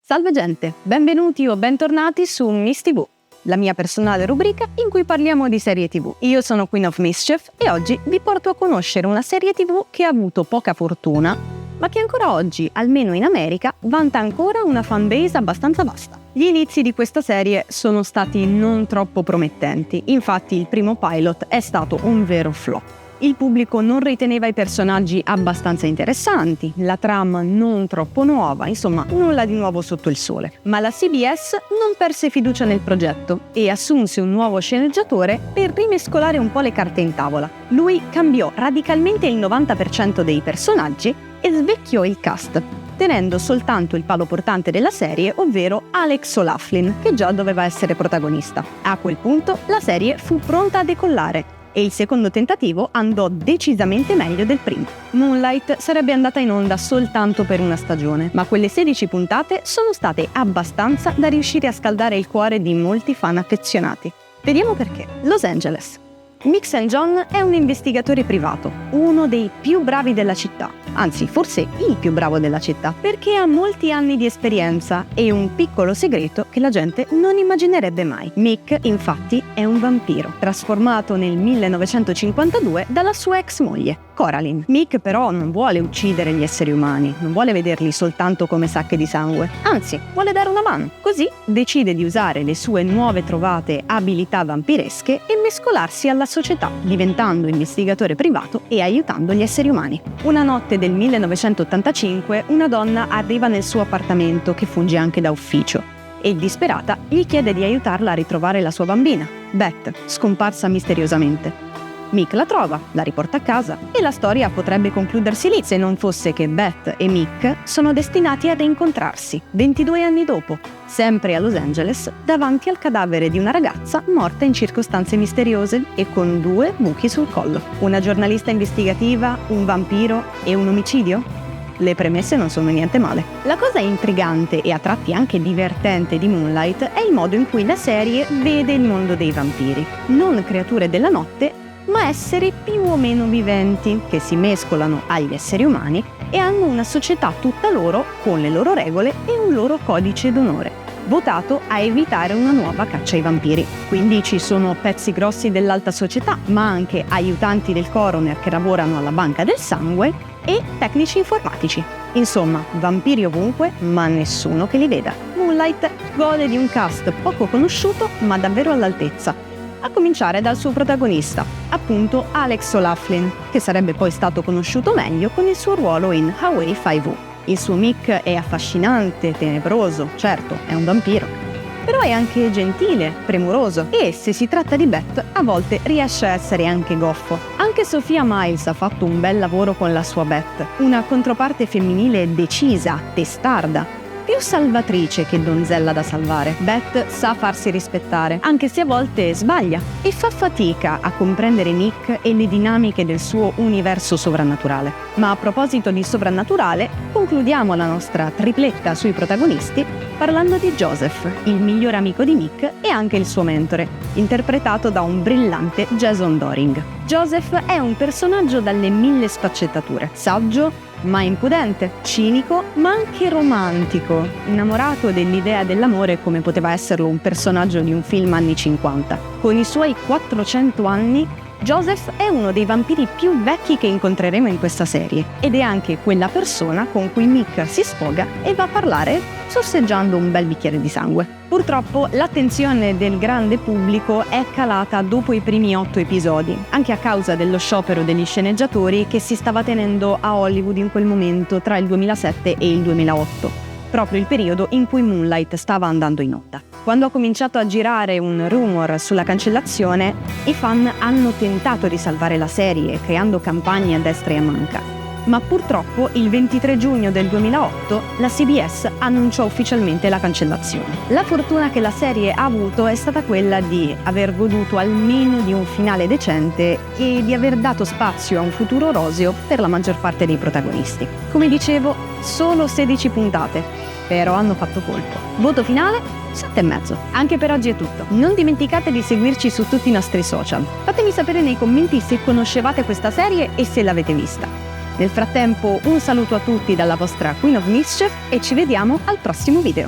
Salve gente, benvenuti o bentornati su Miss TV, la mia personale rubrica in cui parliamo di serie TV. Io sono Queen of Mischief e oggi vi porto a conoscere una serie TV che ha avuto poca fortuna, ma che ancora oggi, almeno in America, vanta ancora una fanbase abbastanza vasta. Gli inizi di questa serie sono stati non troppo promettenti, infatti il primo pilot è stato un vero flop. Il pubblico non riteneva i personaggi abbastanza interessanti, la trama non troppo nuova, insomma nulla di nuovo sotto il sole. Ma la CBS non perse fiducia nel progetto e assunse un nuovo sceneggiatore per rimescolare un po' le carte in tavola. Lui cambiò radicalmente il 90% dei personaggi e svecchiò il cast, tenendo soltanto il palo portante della serie, ovvero Alex O'Loughlin, che già doveva essere protagonista. A quel punto la serie fu pronta a decollare e il secondo tentativo andò decisamente meglio del primo. Moonlight sarebbe andata in onda soltanto per una stagione, ma quelle 16 puntate sono state abbastanza da riuscire a scaldare il cuore di molti fan affezionati. Vediamo perché. Los Angeles. Mick St. John è un investigatore privato, uno dei più bravi della città, anzi forse il più bravo della città, perché ha molti anni di esperienza e un piccolo segreto che la gente non immaginerebbe mai. Mick, infatti, è un vampiro, trasformato nel 1952 dalla sua ex moglie, Coraline. Mick però non vuole uccidere gli esseri umani, non vuole vederli soltanto come sacche di sangue, anzi vuole dare una mano. Così decide di usare le sue nuove trovate abilità vampiresche e mescolarsi alla società, diventando investigatore privato e aiutando gli esseri umani. Una notte del 1985 una donna arriva nel suo appartamento, che funge anche da ufficio, e disperata gli chiede di aiutarla a ritrovare la sua bambina, Beth, scomparsa misteriosamente. Mick la trova, la riporta a casa e la storia potrebbe concludersi lì, se non fosse che Beth e Mick sono destinati a rincontrarsi 22 anni dopo, sempre a Los Angeles, davanti al cadavere di una ragazza morta in circostanze misteriose e con 2 buchi sul collo. Una giornalista investigativa, un vampiro e un omicidio? Le premesse non sono niente male. La cosa intrigante e a tratti anche divertente di Moonlight è il modo in cui la serie vede il mondo dei vampiri. Non creature della notte, ma esseri più o meno viventi che si mescolano agli esseri umani e hanno una società tutta loro con le loro regole e un loro codice d'onore, votato a evitare una nuova caccia ai vampiri. Quindi ci sono pezzi grossi dell'alta società, ma anche aiutanti del coroner che lavorano alla banca del sangue e tecnici informatici. Insomma, vampiri ovunque, ma nessuno che li veda. Moonlight gode di un cast poco conosciuto, ma davvero all'altezza. A cominciare dal suo protagonista, appunto Alex O'Loughlin, che sarebbe poi stato conosciuto meglio con il suo ruolo in Hawaii 5-0. Il suo Mick è affascinante, tenebroso, certo, è un vampiro, però è anche gentile, premuroso e, se si tratta di Beth, a volte riesce a essere anche goffo. Anche Sophia Myles ha fatto un bel lavoro con la sua Beth, una controparte femminile decisa, testarda, più salvatrice che donzella da salvare. Beth sa farsi rispettare, anche se a volte sbaglia, e fa fatica a comprendere Nick e le dinamiche del suo universo sovrannaturale. Ma a proposito di sovrannaturale, concludiamo la nostra tripletta sui protagonisti parlando di Joseph, il migliore amico di Nick e anche il suo mentore, interpretato da un brillante Jason Dohring. Joseph è un personaggio dalle 1000 sfaccettature, saggio ma impudente, cinico ma anche romantico, innamorato dell'idea dell'amore come poteva esserlo un personaggio di un film anni 50. Con i suoi 400 anni, Joseph è uno dei vampiri più vecchi che incontreremo in questa serie ed è anche quella persona con cui Mick si sfoga e va a parlare sorseggiando un bel bicchiere di sangue. Purtroppo l'attenzione del grande pubblico è calata dopo i primi 8 episodi, anche a causa dello sciopero degli sceneggiatori che si stava tenendo a Hollywood in quel momento tra il 2007 e il 2008, proprio il periodo in cui Moonlight stava andando in onda. Quando ha cominciato a girare un rumor sulla cancellazione, i fan hanno tentato di salvare la serie creando campagne a destra e a manca. Ma purtroppo il 23 giugno del 2008 la CBS annunciò ufficialmente la cancellazione. La fortuna che la serie ha avuto è stata quella di aver goduto almeno di un finale decente e di aver dato spazio a un futuro roseo per la maggior parte dei protagonisti. Come dicevo, solo 16 puntate, però hanno fatto colpo. Voto finale? 7,5. Anche per oggi è tutto. Non dimenticate di seguirci su tutti i nostri social. Fatemi sapere nei commenti se conoscevate questa serie e se l'avete vista. Nel frattempo un saluto a tutti dalla vostra Queen of Mischief e ci vediamo al prossimo video.